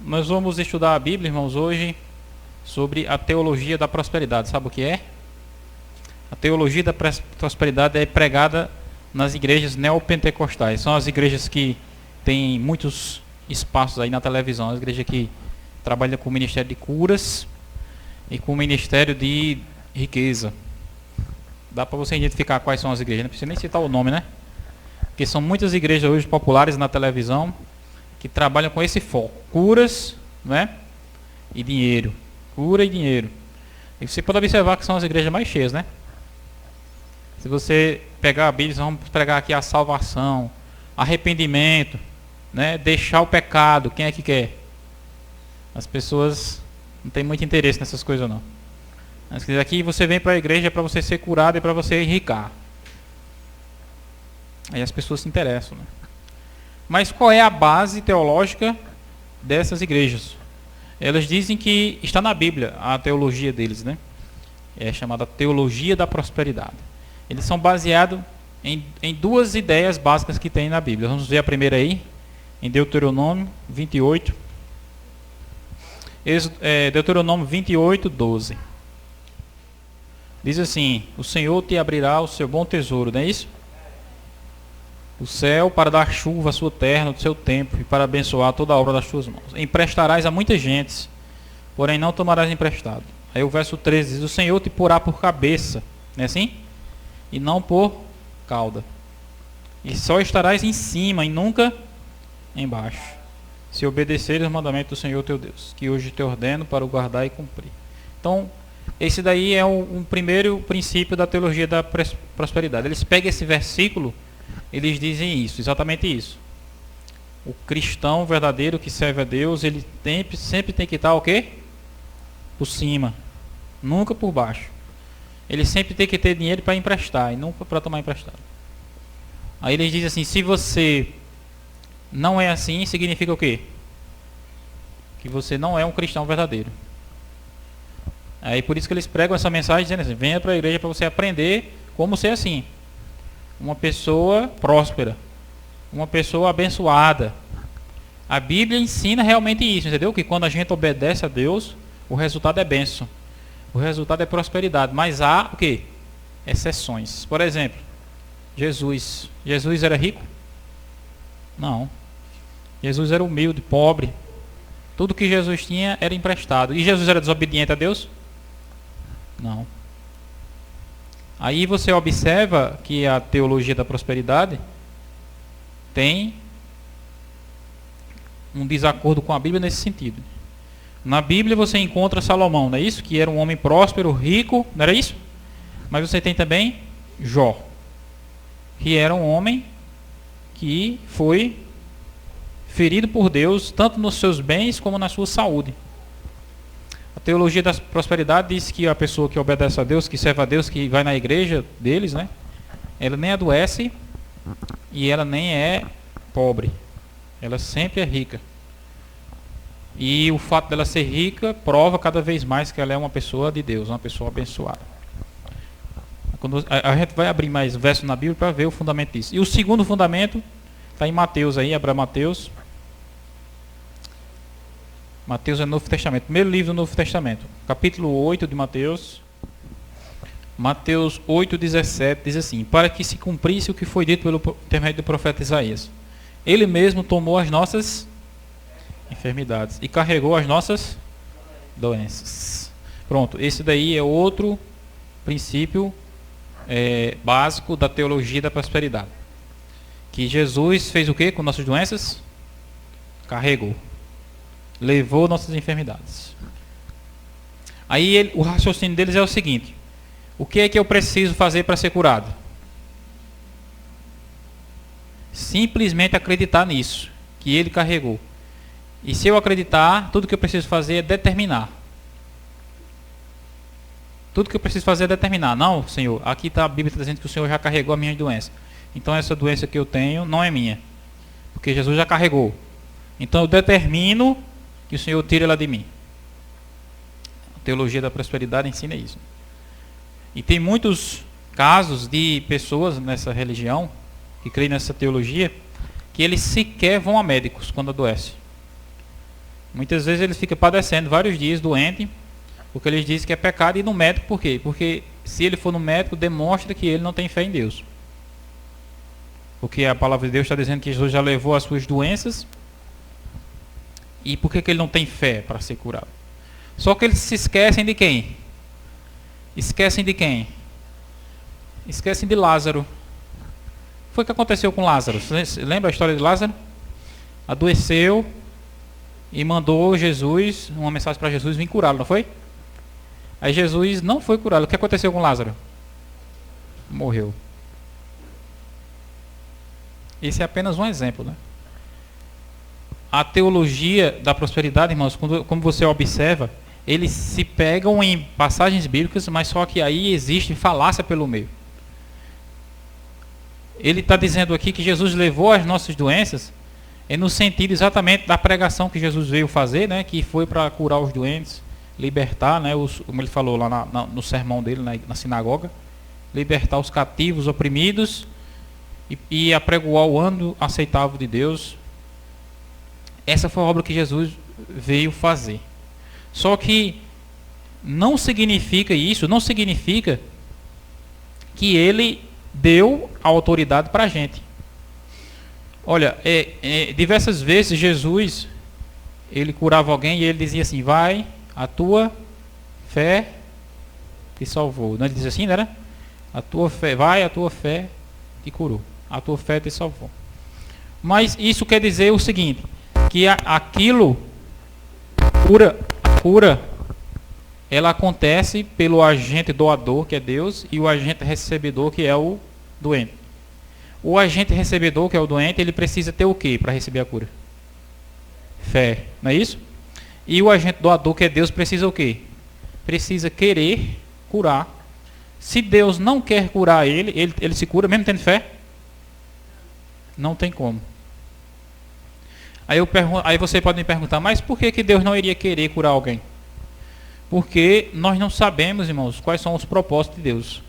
nós vamos estudar a Bíblia, irmãos, hoje sobre a teologia da prosperidade. Sabe o que é? A teologia da prosperidade é pregada nas igrejas neopentecostais. São as igrejas que têm muitos espaços aí na televisão. As igrejas que trabalham com o ministério de curas e com o ministério de riqueza. Dá para você identificar quais são as igrejas. Não precisa nem citar o nome, né? Porque são muitas igrejas hoje populares na televisão que trabalham com esse foco. Curas, né? E dinheiro. Cura e dinheiro. E você pode observar que são as igrejas mais cheias, né? Se você pegar a Bíblia, vamos pregar aqui a salvação, arrependimento, né? Deixar o pecado. Quem é que quer? As pessoas não têm muito interesse nessas coisas, não. Mas aqui você vem para a igreja para você ser curado e para você enricar. Aí as pessoas se interessam, né? Mas qual é a base teológica dessas igrejas? Elas dizem que está na Bíblia a teologia deles, né? É chamada teologia da prosperidade. Eles são baseados em duas ideias básicas que tem na Bíblia. Vamos ver a primeira aí, em Deuteronômio 28. Deuteronômio 28, 12. Diz assim: o Senhor te abrirá o seu bom tesouro, não é isso? O céu para dar chuva à sua terra no seu tempo e para abençoar toda a obra das tuas mãos. Emprestarás a muitas gentes, porém não tomarás emprestado. Aí o verso 13 diz: o Senhor te porá por cabeça, não é assim? E não por cauda. E só estarás em cima e nunca embaixo, se obedeceres os mandamentos do Senhor teu Deus, que hoje te ordeno para o guardar e cumprir. Então, esse daí é um primeiro princípio da teologia da prosperidade. Eles pegam esse versículo, eles dizem isso, exatamente isso. O cristão verdadeiro que serve a Deus, ele sempre tem que estar o quê? Por cima, nunca por baixo. Ele sempre tem que ter dinheiro para emprestar e nunca para tomar emprestado. Aí eles dizem assim: se você não é assim, significa o quê? Que você não é um cristão verdadeiro. Aí por isso que eles pregam essa mensagem dizendo assim: venha para a igreja para você aprender como ser assim. Uma pessoa próspera, uma pessoa abençoada. A Bíblia ensina realmente isso, entendeu? Que quando a gente obedece a Deus, o resultado é bênção. O resultado é prosperidade. Mas há o quê? Exceções. Por exemplo, Jesus. Jesus era rico? Não. Jesus era humilde, pobre. Tudo que Jesus tinha era emprestado. E Jesus era desobediente a Deus? Não. Aí você observa que a teologia da prosperidade tem um desacordo com a Bíblia nesse sentido. Na Bíblia você encontra Salomão, não é isso? Que era um homem próspero, rico, não era isso? Mas você tem também Jó, que era um homem que foi ferido por Deus, tanto nos seus bens como na sua saúde. A teologia da prosperidade diz que a pessoa que obedece a Deus, que serve a Deus, que vai na igreja deles, né? Ela nem adoece e ela nem é pobre. Ela sempre é rica. E o fato dela ser rica prova cada vez mais que ela é uma pessoa de Deus, uma pessoa abençoada. Quando a gente vai abrir mais versos na Bíblia para ver o fundamento disso. E o segundo fundamento está em Mateus aí, abra Mateus. Mateus é o Novo Testamento, primeiro livro do Novo Testamento, capítulo 8 de Mateus. Mateus 8:17 diz assim: para que se cumprisse o que foi dito pelo intermédio do profeta Isaías. Ele mesmo tomou as nossas enfermidades e carregou as nossas doenças. Pronto, esse daí é outro princípio básico da teologia da prosperidade. Que Jesus fez o que com nossas doenças? Carregou. Levou nossas enfermidades. Aí o raciocínio deles é o seguinte: o que é que eu preciso fazer para ser curado? Simplesmente acreditar nisso, que ele carregou. E se eu acreditar, tudo que eu preciso fazer é determinar. Tudo que eu preciso fazer é determinar. Não, Senhor, aqui está a Bíblia dizendo que o Senhor já carregou a minha doença. Então essa doença que eu tenho não é minha, porque Jesus já carregou. Então eu determino que o Senhor tire ela de mim. A teologia da prosperidade ensina isso. E tem muitos casos de pessoas nessa religião que creem nessa teologia que eles sequer vão a médicos quando adoecem. Muitas vezes ele fica padecendo vários dias, doente, porque eles dizem que é pecado ir no médico. Por quê? Porque se ele for no médico, demonstra que ele não tem fé em Deus. Porque a palavra de Deus está dizendo que Jesus já levou as suas doenças. E por que ele não tem fé para ser curado? Só que eles se esquecem de quem? Esquecem de quem? Esquecem de Lázaro. Foi o que aconteceu com Lázaro. Você lembra a história de Lázaro? Adoeceu e mandou Jesus, uma mensagem para Jesus vir curá-lo, não foi? Aí Jesus não foi curado. O que aconteceu com Lázaro? Morreu. Esse é apenas um exemplo, né? A teologia da prosperidade, irmãos, como você observa, eles se pegam em passagens bíblicas, mas só que aí existe falácia pelo meio. Ele está dizendo aqui que Jesus levou as nossas doenças, no sentido exatamente da pregação que Jesus veio fazer, né? Que foi para curar os doentes, libertar, né? Como ele falou lá no sermão dele, na sinagoga, libertar os cativos, oprimidos, e apregoar o ano aceitável de Deus. Essa foi a obra que Jesus veio fazer. Só que não significa isso, não significa que ele deu a autoridade para a gente. Olha, diversas vezes Jesus, ele curava alguém e ele dizia assim: vai, a tua fé te salvou. Não, ele dizia assim, não era? A tua fé, vai, a tua fé te curou. A tua fé te salvou. Mas isso quer dizer o seguinte, que aquilo, a cura, ela acontece pelo agente doador, que é Deus, e o agente recebedor, que é o doente. O agente recebedor, que é o doente, ele precisa ter o quê para receber a cura? Fé, não é isso? E o agente doador, que é Deus, precisa o quê? Precisa querer curar. Se Deus não quer curar ele se cura mesmo tendo fé? Não tem como. Aí você pode me perguntar, mas por que Deus não iria querer curar alguém? Porque nós não sabemos, irmãos, quais são os propósitos de Deus.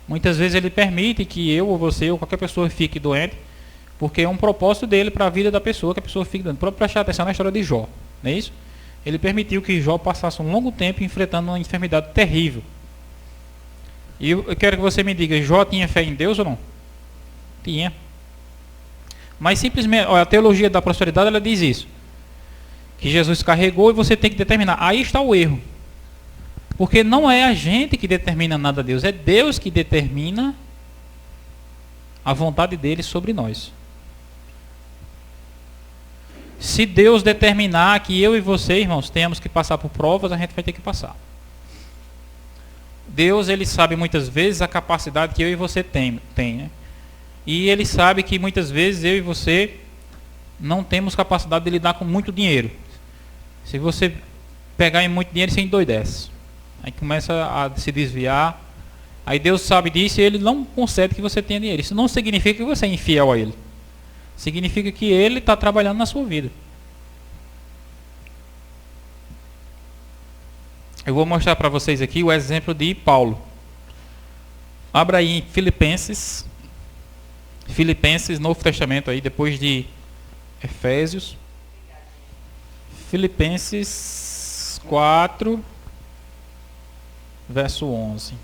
Muitas vezes ele permite que eu ou você ou qualquer pessoa fique doente, porque é um propósito dele para a vida da pessoa, que a pessoa fique doente. Para prestar atenção na história de Jó, não é isso? Ele permitiu que Jó passasse um longo tempo enfrentando uma enfermidade terrível. E eu quero que você me diga, Jó tinha fé em Deus ou não? Tinha. Mas simplesmente, a teologia da prosperidade, ela diz isso. Que Jesus carregou e você tem que determinar. Aí está o erro. Porque não é a gente que determina nada a Deus, é Deus que determina a vontade dele sobre nós. Se Deus determinar que eu e você, irmãos, tenhamos que passar por provas, a gente vai ter que passar. Deus, ele sabe muitas vezes a capacidade que eu e você tem, né? E ele sabe que muitas vezes eu e você não temos capacidade de lidar com muito dinheiro. Se você pegar em muito dinheiro, você endoidece. Aí começa a se desviar. Aí Deus sabe disso e ele não concede que você tenha dinheiro. Isso não significa que você é infiel a ele. Significa que ele está trabalhando na sua vida. Eu vou mostrar para vocês aqui o exemplo de Paulo. Abra aí em Filipenses, Novo Testamento aí, depois de Efésios. Filipenses 4, verso 11.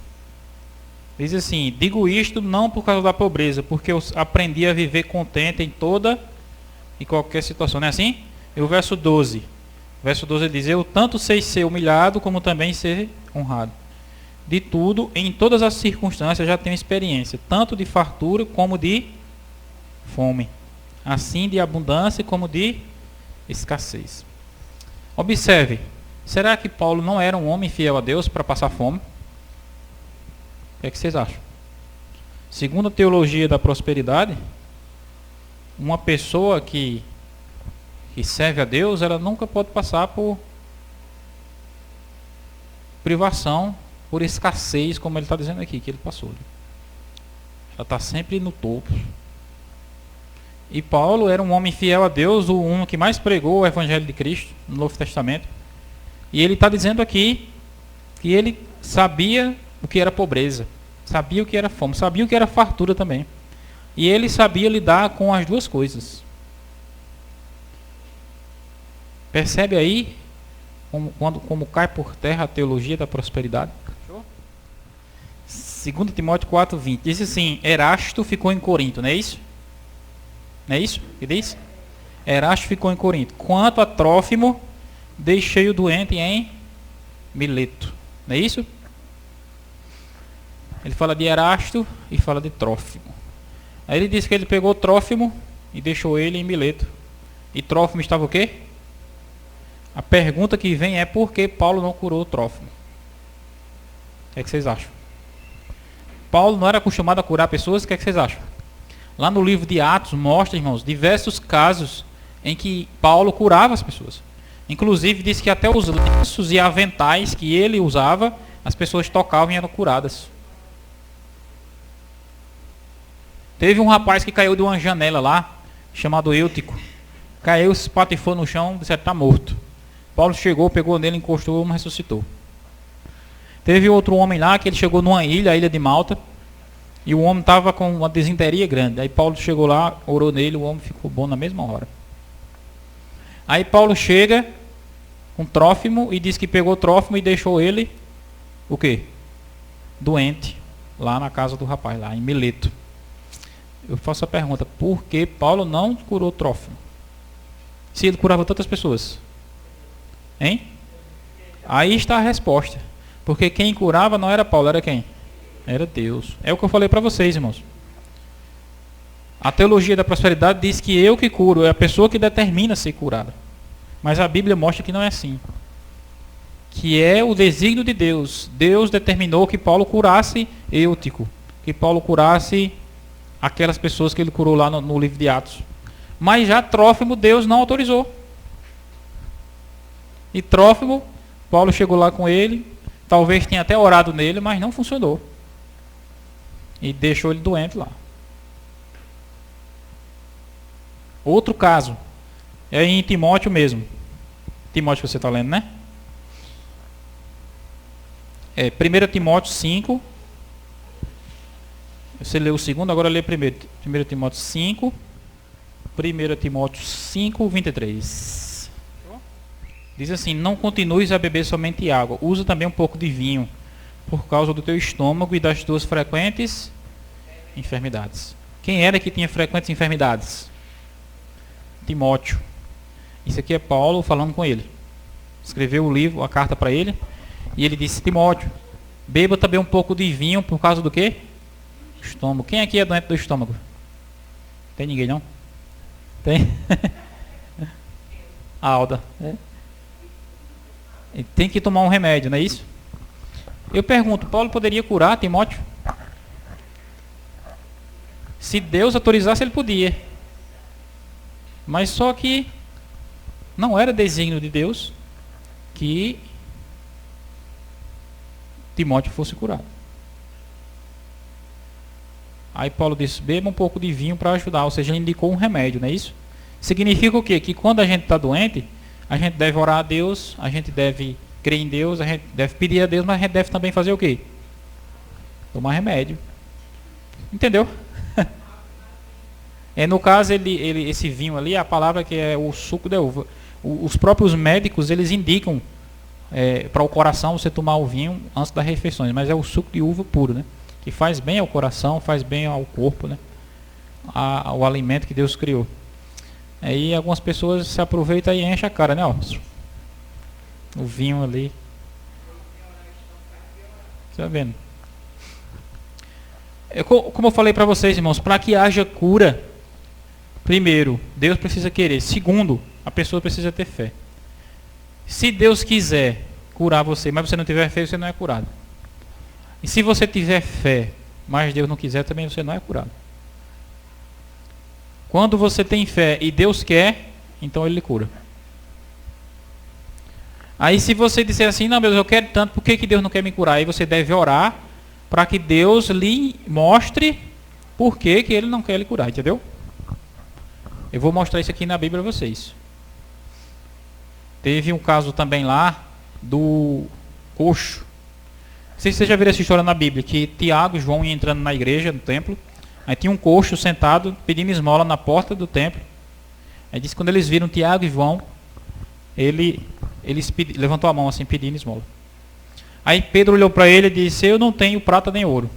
Diz assim: digo isto não por causa da pobreza, porque eu aprendi a viver contente em toda e qualquer situação. Não é assim? E o verso 12. Verso 12 diz: eu tanto sei ser humilhado, como também ser honrado. De tudo, em todas as circunstâncias, já tenho experiência, tanto de fartura como de fome, assim de abundância como de escassez. Observe, será que Paulo não era um homem fiel a Deus para passar fome? O que vocês acham? Segundo a teologia da prosperidade, uma pessoa que serve a Deus, ela nunca pode passar por privação, por escassez, como ele está dizendo aqui, que ele passou. Ela está sempre no topo. E Paulo era um homem fiel a Deus, o um que mais pregou o Evangelho de Cristo no Novo Testamento. E ele está dizendo aqui que ele sabia o que era pobreza, sabia o que era fome, sabia o que era fartura também. E ele sabia lidar com as duas coisas. Percebe aí como cai por terra a teologia da prosperidade? 2 Timóteo 4:20 diz assim: Erasto ficou em Corinto, não é isso? Não é isso que diz? Erasto ficou em Corinto. Quanto a Trófimo, deixei o doente em Mileto. Não é isso? Ele fala de Erasto e fala de Trófimo. Aí ele diz que ele pegou Trófimo e deixou ele em Mileto. E Trófimo estava o quê? A pergunta que vem é: por que Paulo não curou Trófimo? O que é que vocês acham? Paulo não era acostumado a curar pessoas? O que é que vocês acham? Lá no livro de Atos mostra, irmãos, diversos casos em que Paulo curava as pessoas. Inclusive diz que até os lenços e aventais que ele usava, as pessoas tocavam e eram curadas. Teve um rapaz que caiu de uma janela lá, chamado Eutico. Caiu, se espatifou no chão, disse: está morto. Paulo chegou, pegou nele, encostou, o homem ressuscitou. Teve outro homem lá que ele chegou numa ilha, a ilha de Malta, e o homem estava com uma desinteria grande. Aí Paulo chegou lá, orou nele, o homem ficou bom na mesma hora. Aí Paulo chega com Trófimo e diz que pegou Trófimo e deixou ele, o quê? Doente, lá na casa do rapaz, lá em Mileto. Eu faço a pergunta: por que Paulo não curou Trófimo? Se ele curava tantas pessoas? Hein? Aí está a resposta. Porque quem curava não era Paulo, era quem? Era Deus. É o que eu falei para vocês, irmãos. A teologia da prosperidade diz que eu que curo, é a pessoa que determina ser curada. Mas a Bíblia mostra que não é assim. Que é o desígnio de Deus. Deus determinou que Paulo curasse Eutico, que Paulo curasse aquelas pessoas que ele curou lá no livro de Atos. Mas já Trófimo, Deus não autorizou. E Trófimo, Paulo chegou lá com ele, talvez tenha até orado nele, mas não funcionou. E deixou ele doente lá. Outro caso é em Timóteo mesmo. Timóteo que você está lendo, né? 1 Timóteo 5. Você leu o segundo, agora lê o primeiro. 1 Timóteo 5. 1 Timóteo 5, 23. Diz assim: não continues a beber somente água, usa também um pouco de vinho, por causa do teu estômago e das tuas frequentes enfermidades. Quem era que tinha frequentes enfermidades? Timóteo. Isso aqui é Paulo falando com ele. Escreveu o livro, a carta para ele, e ele disse: Timóteo, beba também um pouco de vinho, por causa do quê? Estômago. Quem aqui é doente do estômago? Tem ninguém não? Tem? A Alda. E tem que tomar um remédio, não é isso? Eu pergunto: Paulo poderia curar Timóteo? Se Deus autorizasse, ele podia. Mas só que não era desígnio de Deus que Timóteo fosse curado. Aí Paulo disse: beba um pouco de vinho para ajudar. Ou seja, ele indicou um remédio, não é isso? Significa o quê? Que quando a gente está doente, a gente deve orar a Deus, a gente deve crer em Deus, a gente deve pedir a Deus, mas a gente deve também fazer o quê? Tomar remédio. Entendeu? No caso, esse vinho ali, a palavra que é o suco da uva. Os próprios médicos, eles indicam para o coração você tomar o vinho antes das refeições, mas é o suco de uva puro, né? Que faz bem ao coração, faz bem ao corpo, né? Ao alimento que Deus criou. Aí algumas pessoas se aproveitam e enchem a cara, né? Ó, o vinho ali. Você tá vendo? Como eu falei para vocês, irmãos, para que haja cura, primeiro, Deus precisa querer. Segundo, a pessoa precisa ter fé. Se Deus quiser curar você, mas você não tiver fé, você não é curado. E se você tiver fé, mas Deus não quiser, também você não é curado. Quando você tem fé e Deus quer, então Ele lhe cura. Aí se você disser assim: não, Deus, eu quero tanto, por que Deus não quer me curar? Aí você deve orar para que Deus lhe mostre por que Ele não quer lhe curar, entendeu? Eu vou mostrar isso aqui na Bíblia para vocês. Teve um caso também lá do coxo. Não sei se vocês já viram essa história na Bíblia, que Tiago e João iam entrando na igreja, no templo. Aí tinha um coxo sentado, pedindo esmola na porta do templo. Aí disse que quando eles viram Tiago e João, levantou a mão assim, pedindo esmola. Aí Pedro olhou para ele e disse: eu não tenho prata nem ouro,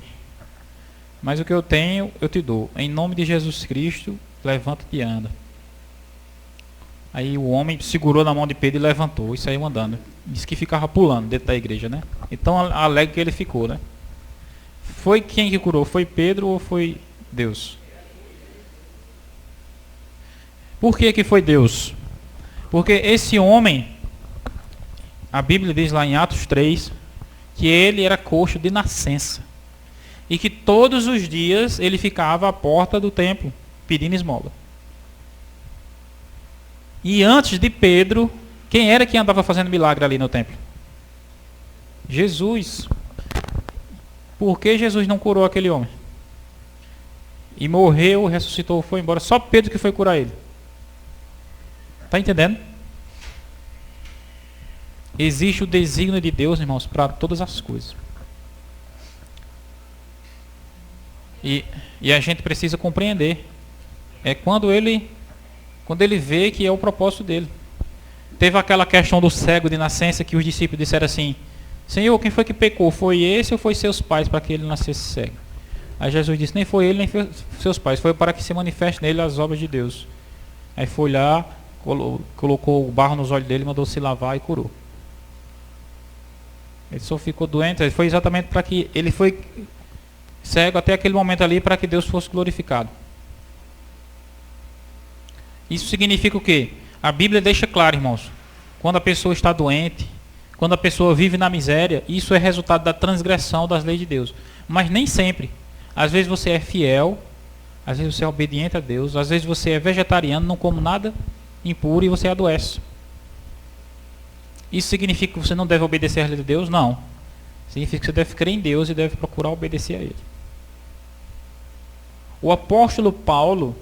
mas o que eu tenho eu te dou. Em nome de Jesus Cristo, levanta-te e anda. Aí o homem segurou na mão de Pedro e levantou e saiu andando. Disse que ficava pulando dentro da igreja, né? Então alegre que ele ficou, né? Foi quem que curou? Foi Pedro ou foi Deus? Por que foi Deus? Porque esse homem, a Bíblia diz lá em Atos 3, que ele era coxo de nascença. E que todos os dias ele ficava à porta do templo, pedindo esmola. E antes de Pedro, quem era que andava fazendo milagre ali no templo? Jesus. Por que Jesus não curou aquele homem? E morreu, ressuscitou, foi embora. Só Pedro que foi curar ele. Está entendendo? Existe o desígnio de Deus, irmãos, para todas as coisas. E a gente precisa compreender. É quando ele vê que é o propósito dele. Teve aquela questão do cego de nascença que os discípulos disseram assim: Senhor, quem foi que pecou? Foi esse ou foi seus pais para que ele nascesse cego? Aí Jesus disse: nem foi ele, nem foi seus pais. Foi para que se manifeste nele as obras de Deus. Aí foi lá, colocou o barro nos olhos dele, mandou se lavar e curou. Ele só ficou doente. Foi exatamente para que ele foi cego até aquele momento ali, para que Deus fosse glorificado. Isso significa o quê? A Bíblia deixa claro, irmãos, quando a pessoa está doente, quando a pessoa vive na miséria, isso é resultado da transgressão das leis de Deus. Mas nem sempre. Às vezes você é fiel, às vezes você é obediente a Deus, às vezes você é vegetariano, não come nada impuro e você adoece. Isso significa que você não deve obedecer à lei de Deus? Não. Significa que você deve crer em Deus e deve procurar obedecer a Ele. O apóstolo Paulo,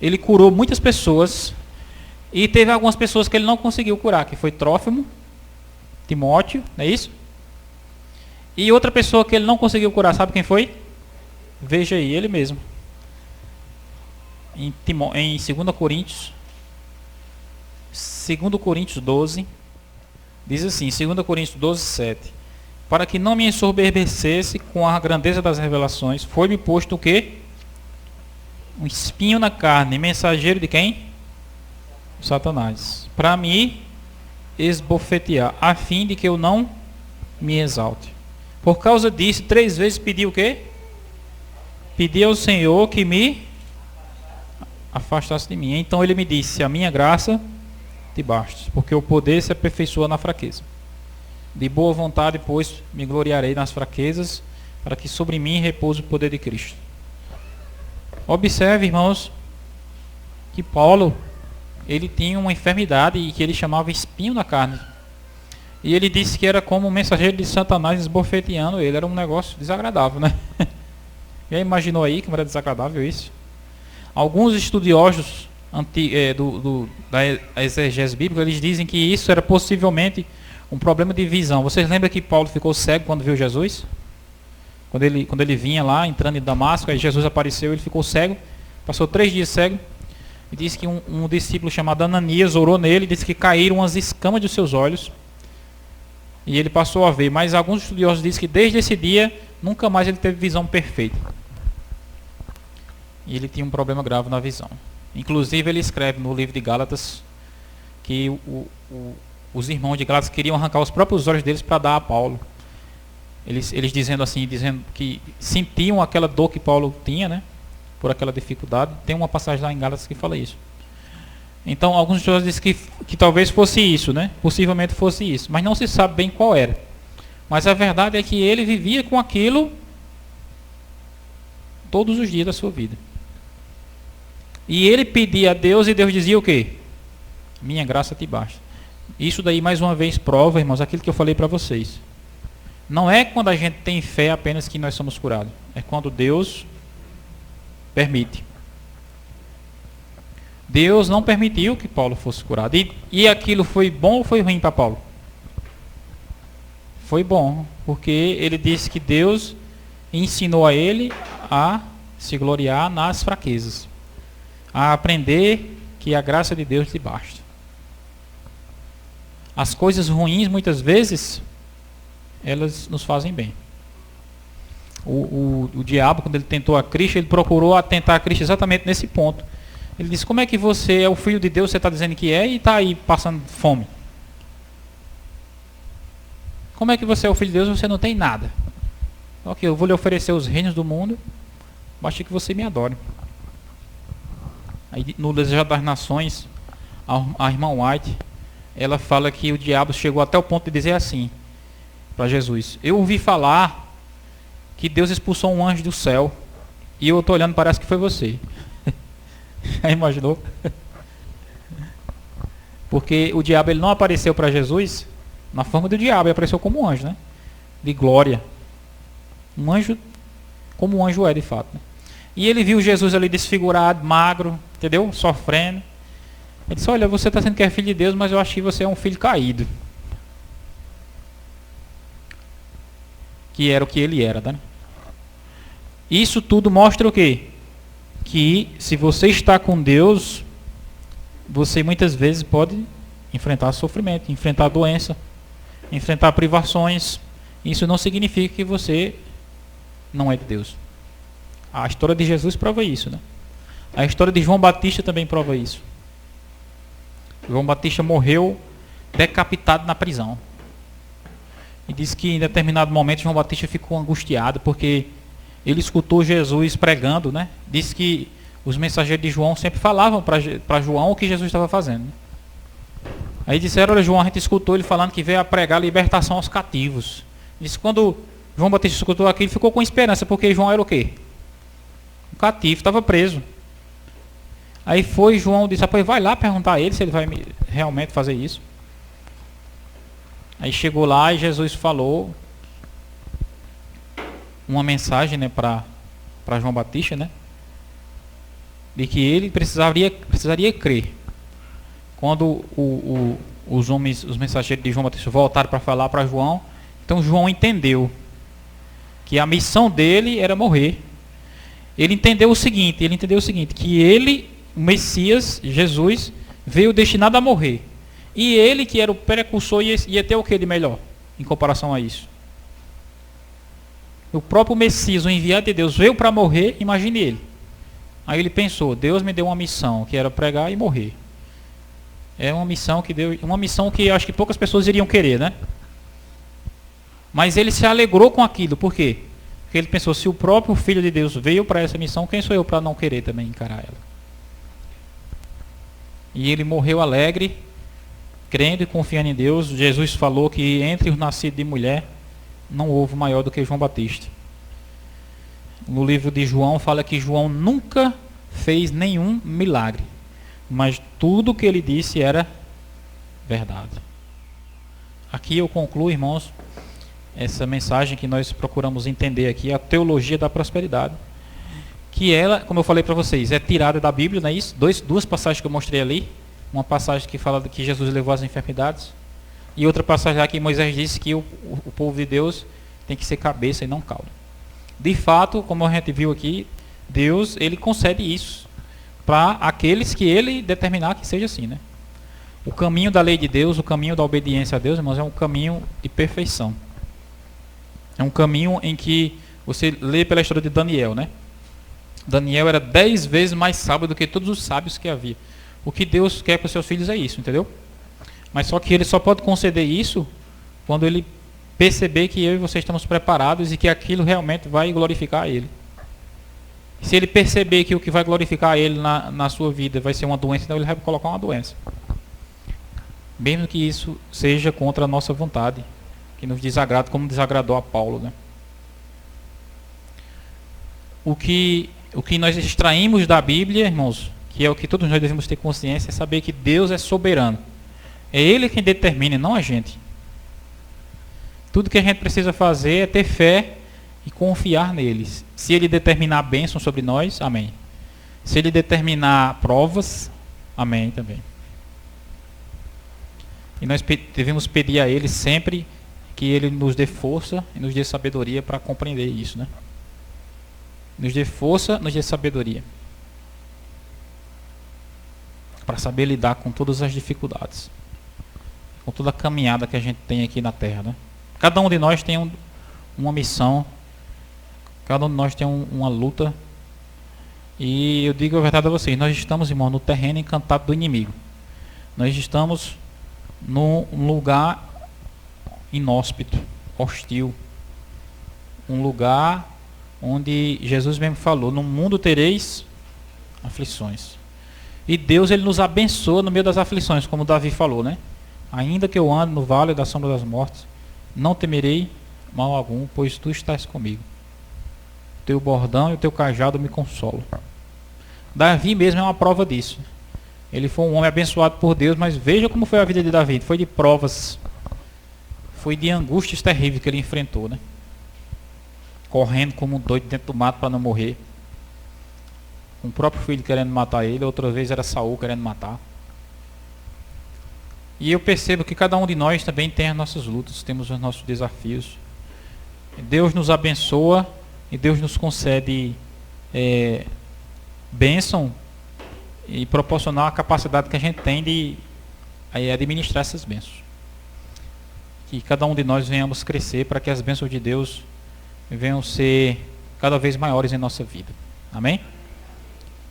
ele curou muitas pessoas e teve algumas pessoas que ele não conseguiu curar, que foi Trófimo, Timóteo, não é isso? E outra pessoa que ele não conseguiu curar, sabe quem foi? Veja aí, ele mesmo. Em 2 Coríntios 12, diz assim, 2 Coríntios 12, 7. Para que não me ensoberbecesse com a grandeza das revelações, foi-me posto o quê? Um espinho na carne, mensageiro de quem? Satanás. Para me esbofetear, a fim de que eu não me exalte. Por causa disso, 3 vezes pedi o quê? Pedi ao Senhor que me afastasse de mim. Então ele me disse: a minha graça te basta, porque o poder se aperfeiçoa na fraqueza. De boa vontade, pois, me gloriarei nas fraquezas, para que sobre mim repouse o poder de Cristo. Observe, irmãos, que Paulo, ele tinha uma enfermidade e que ele chamava espinho na carne. E ele disse que era como um mensageiro de Satanás esbofeteando ele. Era um negócio desagradável, né? Já imaginou aí como era desagradável isso? Alguns estudiosos da exegese bíblica, eles dizem que isso era possivelmente um problema de visão. Vocês lembram que Paulo ficou cego quando viu Jesus? Quando ele vinha lá, entrando em Damasco, aí Jesus apareceu, ele ficou cego, passou 3 dias cego, e disse que um discípulo chamado Ananias orou nele, disse que caíram umas escamas dos seus olhos, e ele passou a ver. Mas alguns estudiosos dizem que desde esse dia, nunca mais ele teve visão perfeita. E ele tinha um problema grave na visão. Inclusive ele escreve no livro de Gálatas que os irmãos de Gálatas queriam arrancar os próprios olhos deles para dar a Paulo. Eles dizendo que sentiam aquela dor que Paulo tinha, né? Por aquela dificuldade. Tem uma passagem lá em Gálatas que fala isso. Então alguns estudiosos dizem que talvez fosse isso, né? Possivelmente fosse isso. Mas não se sabe bem qual era. Mas a verdade é que ele vivia com aquilo todos os dias da sua vida. E ele pedia a Deus e Deus dizia o quê? Minha graça te basta. Isso daí mais uma vez prova, irmãos, aquilo que eu falei para vocês. Não é quando a gente tem fé apenas que nós somos curados. É quando Deus permite. Deus não permitiu que Paulo fosse curado. E aquilo foi bom ou foi ruim para Paulo? Foi bom, porque ele disse que Deus ensinou a ele a se gloriar nas fraquezas. A aprender que a graça de Deus te basta. As coisas ruins, muitas vezes, elas nos fazem bem. O diabo, quando ele tentou a Cristo, ele procurou atentar a Cristo exatamente nesse ponto. Ele disse: como é que você é o filho de Deus, você está dizendo que é, e está aí passando fome? Como é que você é o filho de Deus e você não tem nada? Ok, eu vou lhe oferecer os reinos do mundo, basta que você me adore. Aí, no Desejo das Nações, a irmã White, ela fala que o diabo chegou até o ponto de dizer assim para Jesus: eu ouvi falar que Deus expulsou um anjo do céu e eu estou olhando, parece que foi você. Aí imaginou? Porque o diabo, ele não apareceu para Jesus na forma do diabo, ele apareceu como um anjo, né? De glória. Um anjo, como um anjo é de fato, né? E ele viu Jesus ali desfigurado, magro, entendeu? Sofrendo. Ele disse: olha, você está dizendo que é filho de Deus, mas eu acho que você é um filho caído. Que era o que ele era, né? Isso tudo mostra o quê? Que se você está com Deus, você muitas vezes pode enfrentar sofrimento, enfrentar doença, enfrentar privações. Isso não significa que você não é de Deus. A história de Jesus prova isso, né? A história de João Batista também prova isso. João Batista morreu decapitado na prisão. E diz que em determinado momento João Batista ficou angustiado porque ele escutou Jesus pregando, né? Diz que os mensageiros de João sempre falavam para João o que Jesus estava fazendo, né? Aí disseram: olha, João, a gente escutou ele falando que veio a pregar libertação aos cativos. Diz que quando João Batista escutou aquilo, ele ficou com esperança, porque João era o quê? Um cativo, estava preso. Aí foi João, disse: ah, pois vai lá perguntar a ele se ele vai realmente fazer isso. Aí chegou lá e Jesus falou uma mensagem, né, para João Batista, né, de que ele precisaria crer. Quando os mensageiros de João Batista voltaram para falar para João, então João entendeu que a missão dele era morrer. Ele entendeu o seguinte, que ele, o Messias, Jesus, veio destinado a morrer. E ele, que era o precursor, ia ter o que de melhor em comparação a isso? O próprio Messias, o enviado de Deus, veio para morrer, imagine ele. Aí ele pensou: Deus me deu uma missão, que era pregar e morrer. É uma missão que acho que poucas pessoas iriam querer, né? Mas ele se alegrou com aquilo. Por quê? Porque ele pensou: se o próprio Filho de Deus veio para essa missão, quem sou eu para não querer também encarar ela? E ele morreu alegre, crendo e confiando em Deus. Jesus falou que entre os nascidos de mulher não houve maior do que João Batista. No livro de João fala que João nunca fez nenhum milagre, mas tudo que ele disse era verdade. Aqui eu concluo, irmãos, essa mensagem que nós procuramos entender aqui, a teologia da prosperidade, que ela, como eu falei para vocês, é tirada da Bíblia, não é isso? Duas passagens que eu mostrei ali. Uma passagem que fala que Jesus levou as enfermidades, e outra passagem lá que Moisés disse que o povo de Deus tem que ser cabeça e não cauda. De fato, como a gente viu aqui, Deus, ele concede isso para aqueles que ele determinar que seja assim, né? O caminho da lei de Deus, o caminho da obediência a Deus, irmãos, é um caminho de perfeição. É um caminho em que você lê pela história de Daniel, né? Daniel era 10 vezes mais sábio do que todos os sábios que havia. O que Deus quer para os seus filhos é isso, entendeu? Mas só que ele só pode conceder isso quando ele perceber que eu e você estamos preparados e que aquilo realmente vai glorificar a ele. Se ele perceber que o que vai glorificar a ele na sua vida vai ser uma doença, então ele vai colocar uma doença. Mesmo que isso seja contra a nossa vontade, que nos desagrada, como desagradou a Paulo, né? O que nós extraímos da Bíblia, irmãos, que é o que todos nós devemos ter consciência, é saber que Deus é soberano. É Ele quem determina, não a gente. Tudo que a gente precisa fazer é ter fé e confiar neles. Se Ele determinar bênção sobre nós, amém. Se Ele determinar provas, amém também. E nós devemos pedir a Ele sempre que Ele nos dê força e nos dê sabedoria para compreender isso, né? Nos dê força, nos dê sabedoria. para saber lidar com todas as dificuldades, com toda a caminhada que a gente tem aqui na Terra, né? Cada um de nós tem uma missão, cada um de nós tem uma luta. E eu digo a verdade a vocês, nós estamos, irmão, no terreno encantado do inimigo. Nós estamos num lugar inóspito, hostil. Um lugar onde Jesus mesmo falou, no mundo tereis aflições. E Deus, ele nos abençoa no meio das aflições, como Davi falou, né? Ainda que eu ande no vale da sombra das mortes, não temerei mal algum, pois tu estás comigo. Teu bordão e o teu cajado me consolam. Davi mesmo é uma prova disso. Ele foi um homem abençoado por Deus, mas veja como foi a vida de Davi. Foi de provas, foi de angústias terríveis que ele enfrentou, né? Correndo como um doido dentro do mato para não morrer. Um próprio filho querendo matar ele, outra vez era Saul querendo matar. E eu percebo que cada um de nós também tem as nossas lutas, temos os nossos desafios. Deus nos abençoa e Deus nos concede bênção e proporcionar a capacidade que a gente tem de administrar essas bênçãos. Que cada um de nós venhamos crescer para que as bênçãos de Deus venham ser cada vez maiores em nossa vida. Amém?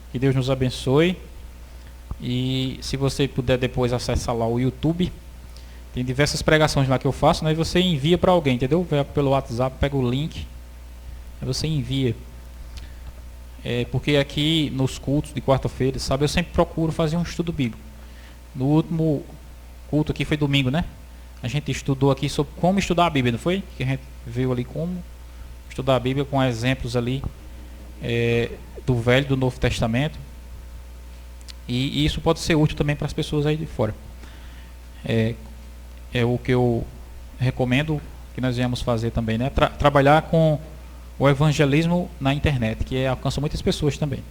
Que Deus nos abençoe. E se você puder depois acessar lá o YouTube, tem diversas pregações lá que eu faço, né? E você envia para alguém, entendeu? Vai pelo WhatsApp, pega o link, aí você envia. Porque aqui nos cultos de quarta-feira, sabe, eu sempre procuro fazer um estudo bíblico. No último culto aqui foi domingo, né? A gente estudou aqui sobre como estudar a Bíblia, não foi? Que a gente viu ali como estudar a Bíblia com exemplos ali do Velho e do Novo Testamento. E isso pode ser útil também para as pessoas aí de fora. É o que eu recomendo que nós venhamos fazer também, né? Trabalhar com o evangelismo na internet, que alcança muitas pessoas também.